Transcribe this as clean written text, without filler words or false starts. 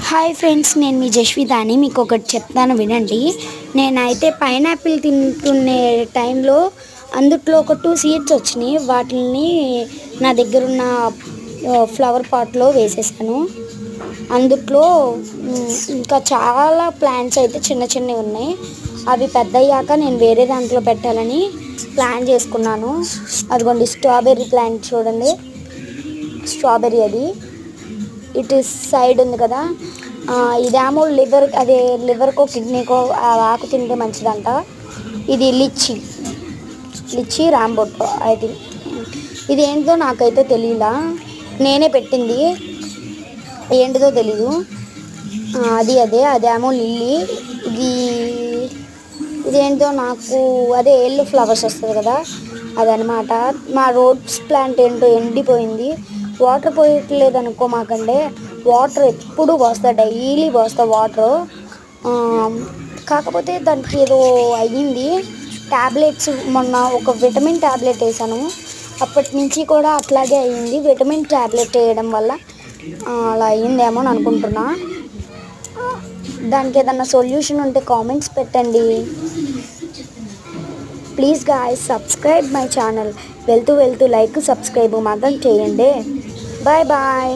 Hi friends, నేను మీ జశ్వితాని. మీకు ఒకటి చెప్తాను వినండి. నేనైతే పైనాపిల్ తింటునే టైంలో అందుట్లో ఒక 2 సీడ్స్ వచ్చినాయి. వాటిని నా దగ్గరున్న ఫ్లవర్ పాట్లో వేసేసాను. అందుట్లో ఇంకా చాలా ప్లాంట్స్ అయితే చిన్న చిన్నవి ఉన్నాయి. అవి పెద్దయ్యాక నేను వేరే దాంట్లో పెట్టాలని ప్లాన్ చేసుకున్నాను. అదిగోండి, స్ట్రాబెర్రీ ప్లాంట్ చూడండి. స్ట్రాబెర్రీ అది ఇటు సైడ్ ఉంది కదా. ఇదేమో లివర్కో కిడ్నీకో ఆకు తింటే మంచిదంట. ఇది లిచ్చి రాంబొట్టో అది. ఇది ఏంటో నాకైతే తెలియలా, నేనే పెట్టింది, ఏంటిదో తెలీదు. అదేమో లిల్లీ. ఇదేంటో నాకు ఎల్లో ఫ్లవర్స్ వస్తుంది కదా, అదనమాట. మా రోడ్స్ ప్లాంట్ ఏంటో ఎండిపోయింది. వాటర్ పోయట్లేదు అనుకోమాకండే, వాటర్ ఎప్పుడు పోస్తా, డైలీ పోస్తా వాటర్. కాకపోతే దానికి ఏదో అయ్యింది. ట్యాబ్లెట్స్ మొన్న ఒక విటమిన్ ట్యాబ్లెట్ వేసాను, అప్పటి నుంచి కూడా అట్లాగే అయ్యింది. విటమిన్ ట్యాబ్లెట్ వేయడం వల్ల అలా అయ్యిందేమో అని అనుకుంటున్నా. దానికి ఏదన్నా సొల్యూషన్ ఉంటే కామెంట్స్ పెట్టండి please guys. Subscribe my channel. వెళ్తూ లైక్ సబ్స్క్రైబ్ మాత్రం చేయండి. Bye bye.